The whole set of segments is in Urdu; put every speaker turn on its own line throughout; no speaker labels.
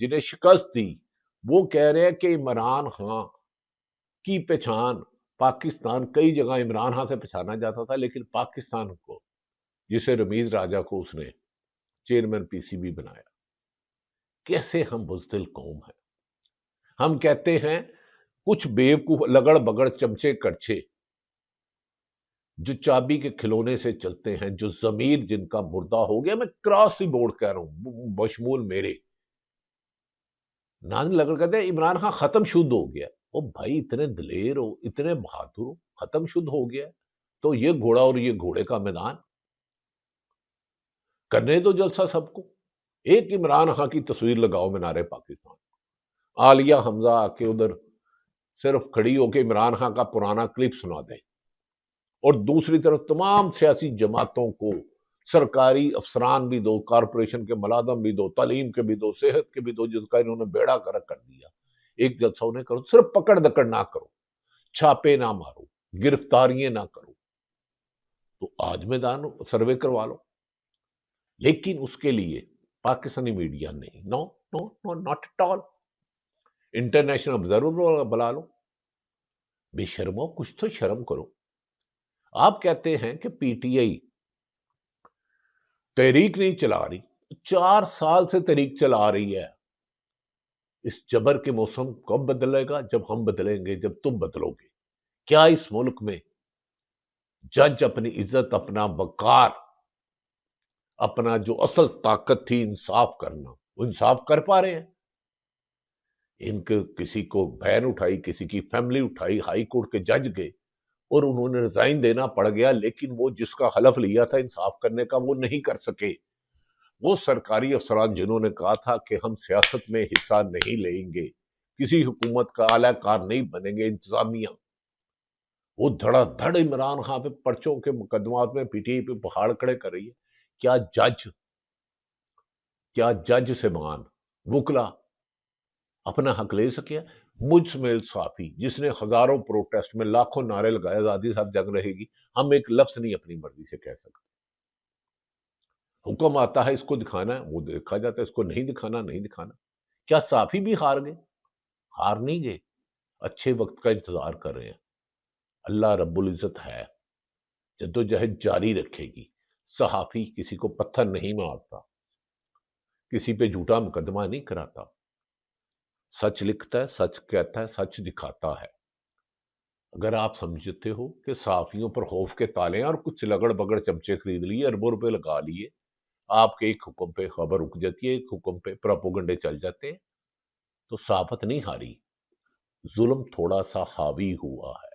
جنہیں شکست دی، وہ کہہ رہے ہیں کہ عمران خان کی پہچان پاکستان، کئی جگہ عمران خان سے پہچانا جاتا تھا، لیکن پاکستان کو، جسے رمیز راجہ کو اس نے چیئرمین پی سی بی بنایا، کیسے ہم بزدل قوم ہیں۔ ہم کہتے ہیں کچھ بیوقوف لگڑ بگڑ چمچے کڑچے جو چابی کے کھلونے سے چلتے ہیں، جو ضمیر جن کا مردہ ہو گیا، میں کراس دی بورڈ کہہ رہا ہوں بشمول میرے، ناظرین لگڑ کہتے ہیں عمران خان ختم شدھ ہو گیا۔ او بھائی اتنے دلیر ہو، اتنے بہادر ہو، ختم شدھ ہو گیا تو یہ گھوڑا اور یہ گھوڑے کا میدان کرنے دو جلسہ سب کو۔ ایک عمران خان کی تصویر لگاؤ مینار پاکستان، عالیہ حمزہ آ کے ادھر صرف کھڑی ہو کے عمران خان کا پرانا کلپ سنا دیں، اور دوسری طرف تمام سیاسی جماعتوں کو، سرکاری افسران بھی دو، کارپوریشن کے ملازم بھی دو، تعلیم کے بھی دو، صحت کے بھی دو، جس کا انہوں نے بیڑا غرق کر دیا، ایک جلسہ انہیں کرو، صرف پکڑ دکڑ نہ کرو، چھاپے نہ مارو، گرفتاریاں نہ کرو، تو آج میدان سروے کروا لو۔ لیکن اس کے لیے پاکستانی میڈیا نہیں، no no no not at all, international observer بلا لو، بے شرمو کچھ تو شرم کرو۔ آپ کہتے ہیں کہ پی ٹی آئی تحریک نہیں چلا رہی، 4 سال سے تحریک چلا رہی ہے۔ اس جبر کے موسم کب بدلے گا؟ جب ہم بدلیں گے، جب تم بدلو گے۔ کیا اس ملک میں جج اپنی عزت، اپنا وقار، اپنا جو اصل طاقت تھی انصاف کرنا، وہ انصاف کر پا رہے ہیں؟ ان کے کسی کو بہن اٹھائی، کسی کی فیملی اٹھائی، ہائی کورٹ کے جج گئے اور انہوں نے ریزائن دینا پڑ گیا، لیکن وہ جس کا حلف لیا تھا انصاف کرنے کا وہ نہیں کر سکے۔ وہ سرکاری افسران جنہوں نے کہا تھا کہ ہم سیاست میں حصہ نہیں لیں گے، کسی حکومت کا اعلی کار نہیں بنیں گے، انتظامیہ، وہ دھڑا دھڑ عمران خان پہ پرچوں کے مقدمات میں پی ٹی آئی پہ پہاڑ کھڑے کر رہی ہے۔ کیا جج سیبان، وکلا اپنا حق لے سکے؟ مجھ سمیل صحافی جس نے ہزاروں پروٹیسٹ میں لاکھوں نعرے لگائے آزادی صاحب جنگ رہے گی، ہم ایک لفظ نہیں اپنی مرضی سے کہہ سکتے۔ حکم آتا ہے اس کو دکھانا ہے، وہ دیکھا جاتا ہے، اس کو نہیں دکھانا نہیں دکھانا۔ کیا صحافی بھی ہار گئے؟ ہار نہیں گئے، اچھے وقت کا انتظار کر رہے ہیں۔ اللہ رب العزت ہے، جدوجہد جاری رکھے گی۔ صحافی کسی کو پتھر نہیں مارتا، کسی پہ جھوٹا مقدمہ نہیں کراتا، سچ لکھتا ہے، سچ کہتا ہے، سچ دکھاتا ہے۔ اگر آپ سمجھتے ہو کہ صحافیوں پر خوف کے تالے ہیں اور کچھ لگڑ بگڑ چمچے خرید لیے، اربوں روپے لگا لیے، آپ کے ایک حکم پہ خبر رک جاتی ہے، ایک حکم پہ پروپیگنڈے چل جاتے ہیں، تو صحافت نہیں ہاری، ظلم تھوڑا سا حاوی ہوا ہے۔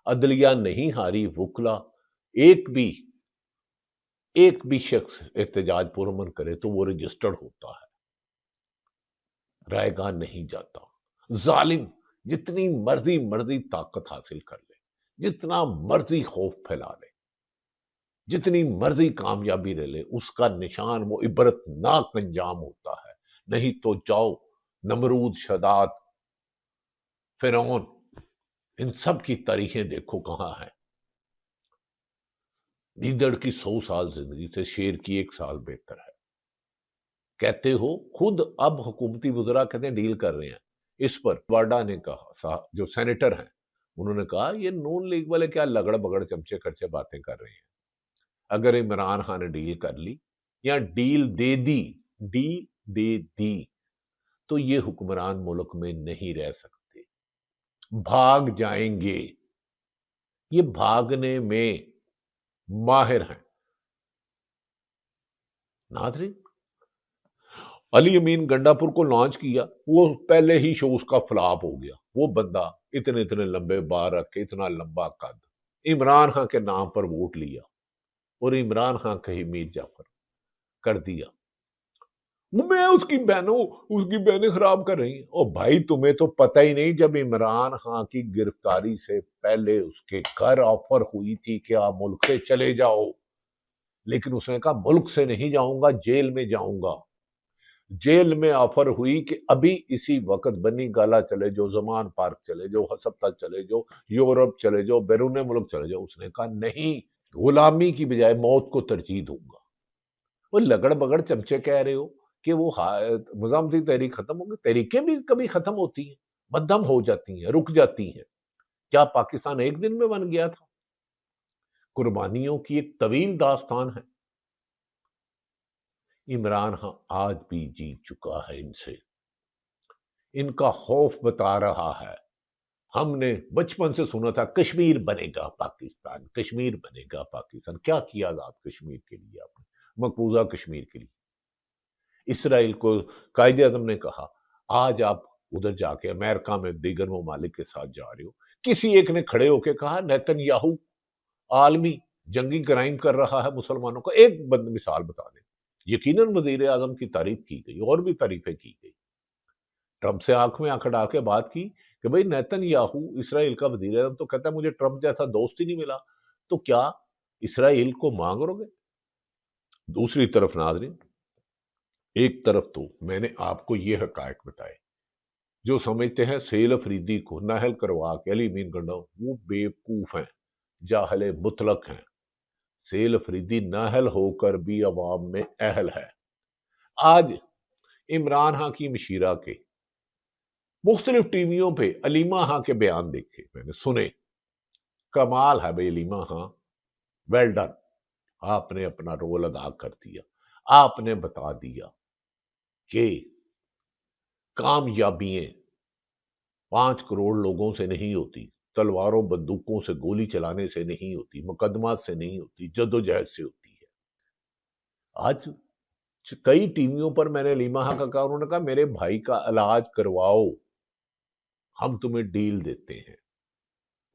عدلیہ نہیں ہاری، وکلا ایک بھی شخص احتجاج پرامن کرے تو وہ رجسٹرڈ ہوتا ہے، رائے گاہ نہیں جاتا۔ ظالم جتنی مرضی طاقت حاصل کر لے، جتنا مرضی خوف پھیلا لے، جتنی مرضی کامیابی لے لے، اس کا نشان وہ عبرت ناک انجام ہوتا ہے۔ نہیں تو جاؤ نمرود، شداد، فرعون، ان سب کی تاریخیں دیکھو کہاں ہیں۔ گیدڑ کی 100 سال زندگی سے شیر کی 1 سال بہتر ہے، کہتے ہو خود۔ اب حکومتی وزراء کہتے ہیں ڈیل کر رہے ہیں اس پر۔ واڈا نے کہا، جو سینیٹر ہیں، انہوں نے کہا یہ نون لیگ والے کیا لگڑ بگڑ چمچے کھرچے باتیں کر رہے ہیں۔ اگر عمران خان نے ڈیل کر لی یا ڈیل دے دی تو یہ حکمران ملک میں نہیں رہ سکتے، بھاگ جائیں گے۔ یہ بھاگنے میں ماہر ہیں۔ ناظرین، علی امین گنڈا پور کو لانچ کیا، وہ پہلے ہی شو اس کا فلاپ ہو گیا۔ وہ بندہ اتنے لمبے بال رکھ کے، اتنا لمبا قد، عمران خان کے نام پر ووٹ لیا اور عمران خان کا ہی میر جعفر کر دیا۔ میں اس کی بہنیں خراب کر رہی ہیں۔ اور بھائی تمہیں تو پتہ ہی نہیں، جب عمران خان کی گرفتاری سے پہلے اس کے گھر آفر ہوئی تھی کہ آپ ملک سے چلے جاؤ، لیکن اس نے کہا ملک سے نہیں جاؤں گا، جیل میں جاؤں گا۔ جیل میں آفر ہوئی کہ ابھی اسی وقت بنی گالا چلے جاؤ، زمان پارک چلے جاؤ، ہسپتال چلے جاؤ، یورپ چلے جاؤ، بیرون ملک چلے جاؤ۔ اس نے کہا نہیں، غلامی کی بجائے موت کو ترجیح دوں گا۔ وہ لگڑ بگڑ چمچے کہہ رہے ہو کہ وہ مزاحمتی تحریک ختم ہوگی؟ تحریکیں بھی کبھی ختم ہوتی ہیں، مدھم ہو جاتی ہیں، رک جاتی ہیں۔ کیا پاکستان ایک دن میں بن گیا تھا؟ قربانیوں کی ایک طویل داستان ہے۔ عمران خان آج بھی جیت چکا ہے ان سے، ان کا خوف بتا رہا ہے۔ ہم نے بچپن سے سنا تھا کشمیر بنے گا پاکستان، کشمیر بنے گا پاکستان۔ کیا کیا آزاد کشمیر کے لیے آپ نے، مقبوضہ کشمیر کے لیے؟ اسرائیل کو قائد اعظم نے کہا آج آپ ادھر جا کے امریکہ میں دیگر ممالک کے ساتھ جا رہے ہو، کسی ایک نے کھڑے ہو کے کہا نیتن یاہو عالمی جنگی کرائم کر رہا ہے مسلمانوں کا؟ ایک بند مثال بتا دیں۔ یقیناً وزیر اعظم کی تعریف کی گئی اور بھی تعریفیں کی گئی، ٹرمپ سے آنکھ میں آنکھ ڈال کے بات کی کہ بھئی نیتن یاہو اسرائیل کا وزیر اعظم تو کہتا ہے مجھے ٹرمپ جیسا دوست ہی نہیں ملا، تو کیا اسرائیل کو مانگ رو گے؟ دوسری طرف ناظرین، ایک طرف تو میں نے آپ کو یہ حقائق بتائے، جو سمجھتے ہیں سیل افریدی کو نااہل کروا کے علی امین گنڈا، وہ بیوقوف ہیں، جاہل مطلق ہیں۔ سیل افریدی نااہل ہو کر بھی عوام میں اہل ہے۔ آج عمران خان کی مشیرہ کے مختلف ٹی ویوں پہ علیمہ خان کے بیان دیکھے، میں نے سنے، کمال ہے بھئی علیمہ خان، ویل ڈن، آپ نے اپنا رول ادا کر دیا۔ آپ نے بتا دیا کہ کامیابیاں 5 کروڑ لوگوں سے نہیں ہوتی، تلواروں بندوقوں سے گولی چلانے سے نہیں ہوتی، مقدمات سے نہیں ہوتی، جدوجہد سے ہوتی ہے۔ آج کئی ٹی ویوں پر میں نے علیمہ خان کا کہا، انہوں نے کہا میرے بھائی کا علاج کرواؤ، ہم تمہیں ڈیل دیتے ہیں۔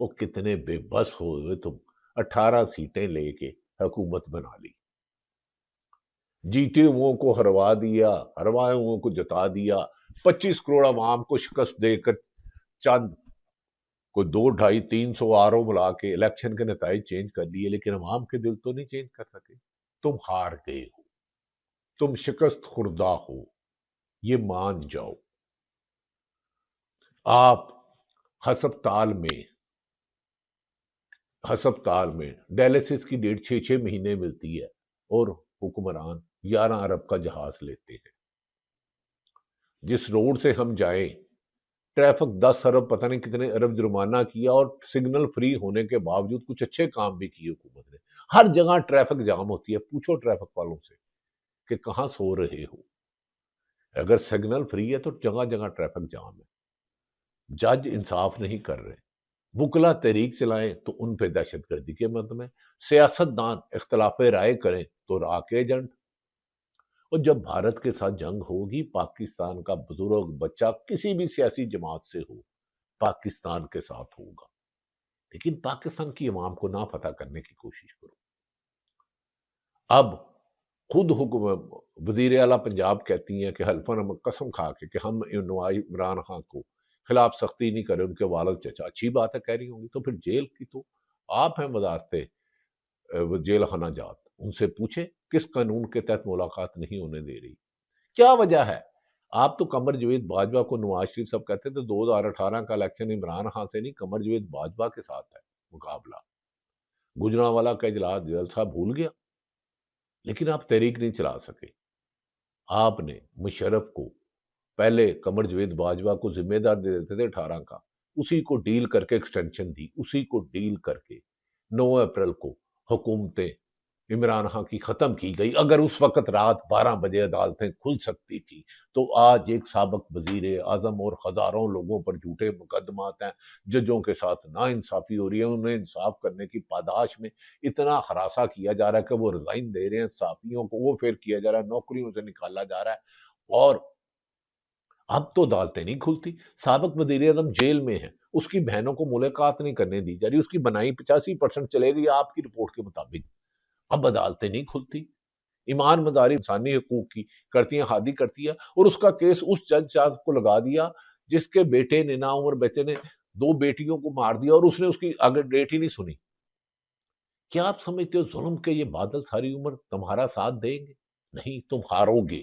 وہ کتنے بے بس ہوئے تم، 18 سیٹیں لے کے حکومت بنا لی، جیتے ہوئوں کو ہروا دیا، ہروائے ہوئوں کو جتا دیا، 25 کروڑ عوام کو شکست دے کر چند کوئی 200-250-300 آرو ملا کے الیکشن کے نتائج چینج کر لیے، لیکن عوام کے دل تو نہیں چینج کر سکے۔ تم ہار گئے ہو، تم شکست خوردہ ہو، یہ مان جاؤ۔ آپ ہسپتال میں ڈائلسس کی ڈیٹ 6 مہینے ملتی ہے، اور حکمران 11 ارب کا جہاز لیتے ہیں۔ جس روڈ سے ہم جائیں، ٹریفک 10 ارب پتہ نہیں کتنے ارب جرمانہ کیا، اور سگنل فری ہونے کے باوجود کچھ اچھے کام بھی کیے حکومت نے۔ ہر جگہ ٹریفک جام ہوتی ہے، پوچھو ٹریفک والوں سے کہ کہاں سو رہے ہو؟ اگر سگنل فری ہے تو جگہ جگہ ٹریفک جام ہے۔ جج انصاف نہیں کر رہے، وکلا تحریک چلائیں تو ان پہ دہشت گردی کے مقدمے، سیاست دان اختلاف رائے کریں تو را کے ایجنٹ۔ اور جب بھارت کے ساتھ جنگ ہوگی، پاکستان کا بزرگ بچہ کسی بھی سیاسی جماعت سے ہو، پاکستان کے ساتھ ہوگا، لیکن پاکستان کی عوام کو ناپتہ کرنے کی کوشش کرو۔ اب خود وزیر اعلیٰ پنجاب کہتی ہیں کہ حلفاً قسم کھا کے کہ ہم عمران خان کو خلاف سختی نہیں کرے، ان کے والد چچا۔ اچھی بات ہے کہہ رہی ہوں گی، تو پھر جیل کی تو آپ ہیں وزارت جیل خانہ جات، ان سے پوچھیں کس قانون کے تحت ملاقات نہیں ہونے دے رہی، کیا وجہ ہے؟ آپ تو قمر جاوید باجوہ کو نواز شریف صاحب کہتے تھے 2018 کا الیکشن عمران خان سے نہیں، قمر جاوید باجوہ کے ساتھ ہے مقابلہ۔ گجرانوالہ کا اجلاس جلسہ بھول گیا، لیکن آپ تحریک نہیں چلا سکے۔ آپ نے مشرف کو پہلے قمر جاوید باجوہ کو ذمہ دار دے دیتے تھے 18 کا، اسی کو ڈیل کر کے ایکسٹینشن دی، اسی کو ڈیل کر کے 9 اپریل کو حکومتیں عمران خان کی ختم کی گئی۔ اگر اس وقت رات 12 بجے عدالتیں کھل سکتی تھی تو آج ایک سابق وزیر اعظم اور ہزاروں لوگوں پر جھوٹے مقدمات ہیں، ججوں کے ساتھ ناانصافی ہو رہی ہے، انہیں انصاف کرنے کی پاداش میں اتنا ہراساں کیا جا رہا ہے کہ وہ ریزائن دے رہے ہیں، صحافیوں کو وہ پھر کیا جا رہا ہے، نوکریوں سے نکالا جا رہا ہے، اور اب تو عدالتیں نہیں کھلتی۔ سابق وزیر اعظم جیل میں ہیں، اس کی بہنوں کو ملاقات نہیں کرنے دی جا رہی، اس کی بنائی 85% چلے گئی آپ کی رپورٹ کے مطابق۔ اب عدالتیں نہیں کھلتی، ایمان مداری انسانی حقوق کی کرتی ہیں، ہادی کرتی ہے، اور اس کا کیس اس جج صاحب کو لگا دیا جس کے بیٹے نے، ناعمر بیٹے نے 2 بیٹیوں کو مار دیا، اور اس نے اس کی آگے ڈیٹ ہی نہیں سنی۔ کیا آپ سمجھتے ہو ظلم کے یہ بادل ساری عمر تمہارا ساتھ دیں گے؟ نہیں، تم ہارو گے۔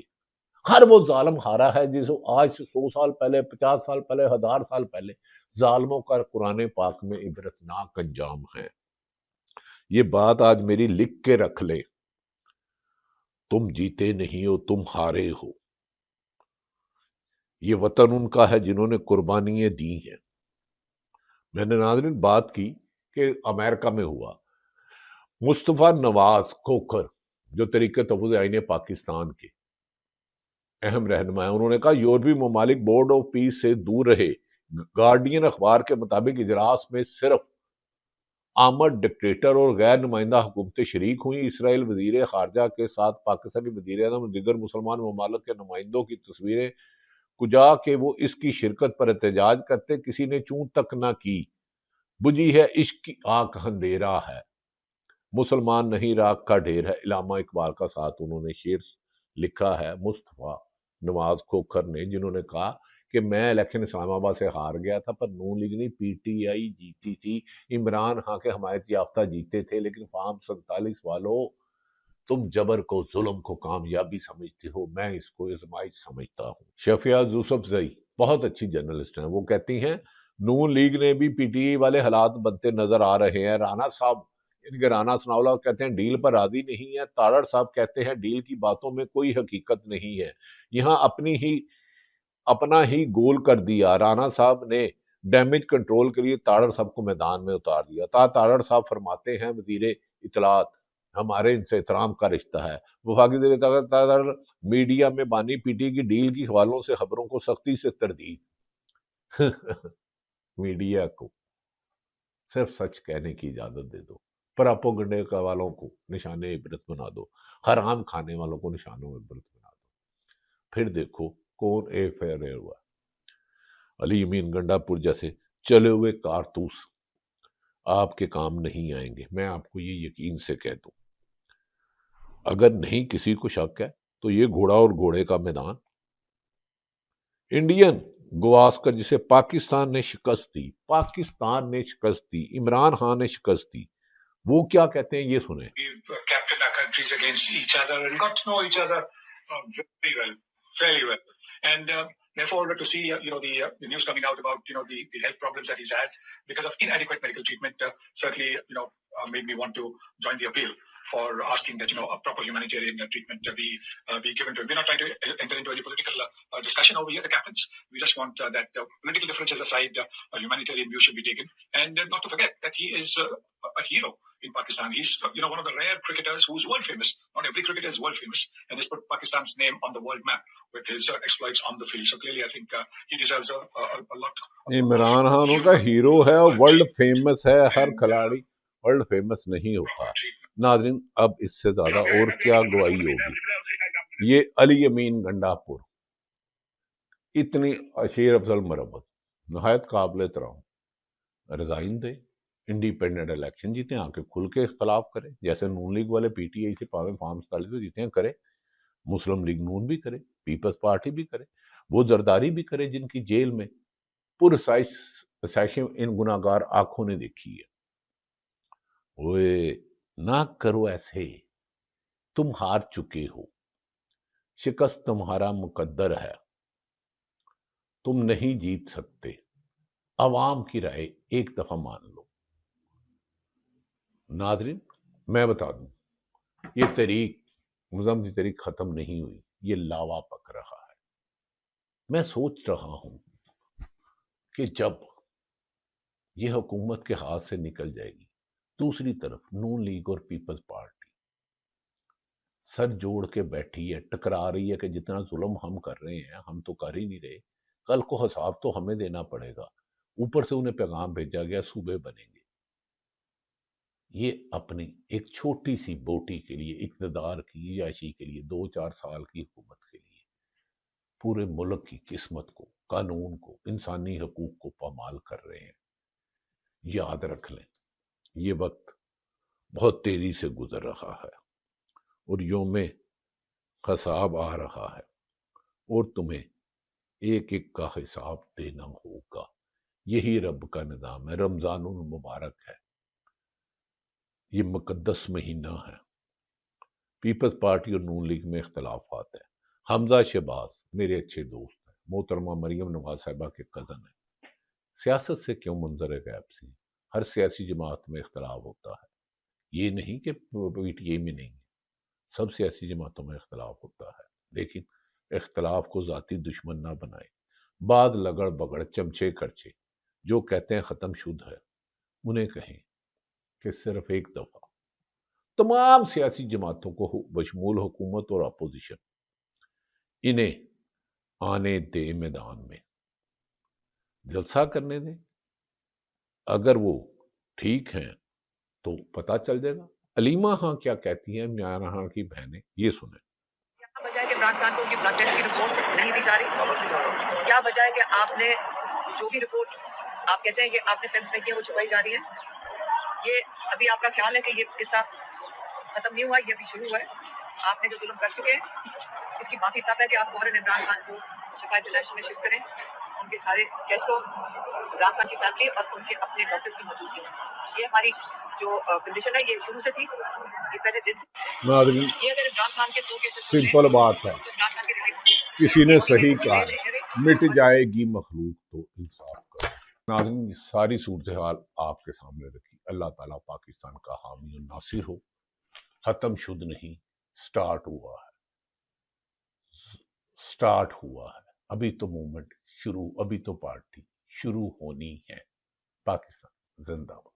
ہر وہ ظالم ہارا ہے جس آج سے 100 سال پہلے، 50 سال پہلے، 1000 سال پہلے، ظالموں کا قرآن پاک میں عبرتناک انجام ہے۔ یہ بات آج میری لکھ کے رکھ لے، تم جیتے نہیں ہو، تم ہارے ہو۔ یہ وطن ان کا ہے جنہوں نے قربانیاں دی ہیں۔ میں نے ناظرین بات کی کہ امریکہ میں ہوا، مصطفیٰ نواز کھوکھر جو تحریک تحفظ آئین پاکستان کے اہم رہنما ہیں، انہوں نے کہا یورپی ممالک بورڈ آف پیس سے دور رہے۔ گارڈین اخبار کے مطابق اجلاس میں صرف آمد ڈکٹیٹر اور غیر نمائندہ حکومتیں شریک ہوئیں۔ اسرائیل وزیر خارجہ کے ساتھ پاکستانی وزیر اعظم اور دیگر مسلمان ممالک کے نمائندوں کی تصویریں کجا کہ وہ اس کی شرکت پر احتجاج کرتے، کسی نے چون تک نہ کی۔ بجھی ہے عشق کی آنکھ اندھیرا ہے، مسلمان نہیں راکھ کا ڈھیر ہے، علامہ اقبال کا ساتھ انہوں نے شعر لکھا ہے مصطفیٰ نواز کھوکھر نے، جنہوں نے کہا کہ میں الیکشن اسلام آباد سے ہار گیا تھا، پر نون لیگ نہیں پی ٹی آئی جیتی تھی، عمران خان کے حمایت یافتہ جیتے تھے، لیکن فارم 47 والوں تم جبر کو ظلم کو کامیابی سمجھتے ہو، میں اس کو آزمائش سمجھتا ہوں۔ شفیع یوسف زئی بہت اچھی جرنلسٹ ہیں، وہ کہتی ہیں نون لیگ نے بھی پی ٹی آئی والے حالات بنتے نظر آ رہے ہیں۔ رانا صاحب، ان کے رانا ثناء اللہ کہتے ہیں ڈیل پر راضی نہیں ہے، تارڑ صاحب کہتے ہیں ڈیل کی باتوں میں کوئی حقیقت نہیں ہے، یہاں اپنا ہی گول کر دیا۔ رانا صاحب نے ڈیمیج کنٹرول کے لیے تارڑ صاحب کو میدان میں اتار دیا۔ تارڑ صاحب فرماتے ہیں وزیر اطلاعات ہمارے ان سے احترام کا رشتہ ہے۔ وفاقی وزیر اطلاعات میڈیا میں بانی پی ٹی کے ڈیل کی حوالوں سے خبروں کو سختی سے تردید۔ میڈیا کو صرف سچ کہنے کی اجازت دے دو، پراپوگنڈے کا والوں کو نشان عبرت بنا دو، حرام کھانے والوں کو نشان عبرت بنا دو، پھر دیکھو کون فیئر ہوا۔ علی امین گنڈا پور جیسے چلے ہوئے کارتوس آپ کے کام نہیں آئیں گے، میں آپ کو یہ یقین سے کہہ دوں۔ اگر نہیں کسی کو شک ہے تو یہ گھوڑا اور گھوڑے کا میدان، انڈین گواسکر جسے پاکستان نے شکست دی، عمران خان نے شکست دی، وہ کیا کہتے ہیں یہ سنیں۔ captained our countries against each other and got to know each other very well, fairly well. And therefore, to see the news coming out about the health problems that he's had because of inadequate medical treatment certainly made me want to join the appeal for asking that a proper humanitarian treatment be given to him. We're not trying to enter into any political discussion over here, the captains. We just want that political differences aside, a humanitarian view should be taken, and not to forget that he is a hero in Pakistan. He's one of the rare cricketers who's world famous. Not every cricketer is world famous, and he's put Pakistan's name on the world map with his exploits on the field. So clearly, I think he deserves a lot. Imran Khan کا ہیرو ہے، ورلڈ فیمس ہے، ہر کھلاڑی ورلڈ فیمس نہیں ہوتا۔ ناظرین اب اس سے زیادہ اور کیا گواہی ہوگی۔ یہ علی امین گنڈا پور اتنی شیر افضل مرمت، نہایت قابل احترام، ریزائن دے، انڈیپینڈنٹ الیکشن جیتے ہیں، آ کے کھل کے اختلاف کرے، جیسے نون لیگ والے پی ٹی آئی سے پاویں فارم 47 سے جیتے ہیں کرے، مسلم لیگ نون بھی کرے، پیپلز پارٹی بھی کرے، وہ زرداری بھی کرے جن کی جیل میں سیشن ان گناہگار آنکھوں نے دیکھی ہے۔ وہ نہ کرو ایسے، تم ہار چکے ہو، شکست تمہارا مقدر ہے، تم نہیں جیت سکتے، عوام کی رائے ایک دفعہ مان لو۔ ناظرین میں بتا دوں یہ تحریک مزاحمتی تحریک ختم نہیں ہوئی، یہ لاوا پک رہا ہے۔ میں سوچ رہا ہوں کہ جب یہ حکومت کے ہاتھ سے نکل جائے گی، دوسری طرف نون لیگ اور پیپلز پارٹی سر جوڑ کے بیٹھی ہے، ٹکرا رہی ہے کہ جتنا ظلم ہم کر رہے ہیں ہم تو کر ہی نہیں رہے، کل کو حساب تو ہمیں دینا پڑے گا، اوپر سے انہیں پیغام بھیجا گیا صوبے بنیں گے۔ یہ اپنی ایک چھوٹی سی بوٹی کے لیے، اقتدار کی عیاشی کے لیے، 2-4 سال کی حکومت کے لیے پورے ملک کی قسمت کو، قانون کو، انسانی حقوق کو پامال کر رہے ہیں۔ یاد رکھ لیں یہ وقت بہت تیزی سے گزر رہا ہے اور یوم حساب آ رہا ہے اور تمہیں ایک ایک کا حساب دینا ہوگا۔ یہی رب کا نظام ہے۔ رمضان المبارک ہے، یہ مقدس مہینہ ہے۔ پیپلز پارٹی اور نون لیگ میں اختلافات ہیں۔ حمزہ شہباز میرے اچھے دوست ہیں، محترمہ مریم نواز صاحبہ کے کزن ہیں۔ سیاست سے کیوں منظر غیب سی؟ ہر سیاسی جماعت میں اختلاف ہوتا ہے، یہ نہیں کہ پی ٹی اے میں نہیں ہے، سب سیاسی جماعتوں میں اختلاف ہوتا ہے، لیکن اختلاف کو ذاتی دشمن نہ بنائے۔ بعد لگڑ بگڑ چمچے کرچے جو کہتے ہیں ختم شد ہے، انہیں کہیں کہ صرف ایک دفعہ تمام سیاسی جماعتوں کو بشمول حکومت اور اپوزیشن انہیں آنے دے میدان میں، جلسہ کرنے دیں، اگر وہ ٹھیک ہیں تو پتہ چل جائے گا۔ علیمہ ہاں کیا کہتی ہیں، میاں ہاں کی بہنیں، یہ سنیں۔
کیا وجہ ہے کہ عمران خان کو ان کی بلڈ ٹیسٹ کی رپورٹ نہیں دی جا رہی؟ کیا وجہ ہے کہ آپ نے جو بھی رپورٹس آپ کہتے ہیں کہ آپ نے فلمس میں کی ہیں وہ چھپائی جا رہی ہیں؟ یہ ابھی آپ کا خیال ہے کہ یہ قصہ ختم نہیں ہوا، یہ ابھی شروع ہوا ہے؟ آپ نے جو ظلم کر چکے ہیں اس کی باقی تب ہے کہ آپ فوراً عمران خان کو شفائی پوزیشن میں شفٹ کریں، ان کے سارے ٹیسٹ کو عمران خان کی فیملی اور ان کے اپنے ڈاکٹرز کی موجودگی میں، یہ ہماری جو کنڈیشن ہے یہ شروع سے تھی، یہ پہلے دن سے۔
ناظرین،
یہ اگر عمران خان کے دو کیسز
سمپل بات ہے،
تو عمران خان کے ریلیٹ
کسی نے صحیح کہا ہے، مٹ جائے گی مخلوق تو انصاف کرو۔ ناظرین، ساری صورتحال آپ کے سامنے رکھی۔ اللہ تعالیٰ پاکستان کا حامی و ناصر ہو۔ ختم شد نہیں، سٹارٹ ہوا ہے، سٹارٹ ہوا ہے، ابھی تو مومنٹ شروع، ابھی تو پارٹی شروع ہونی ہے۔ پاکستان زندہ باد۔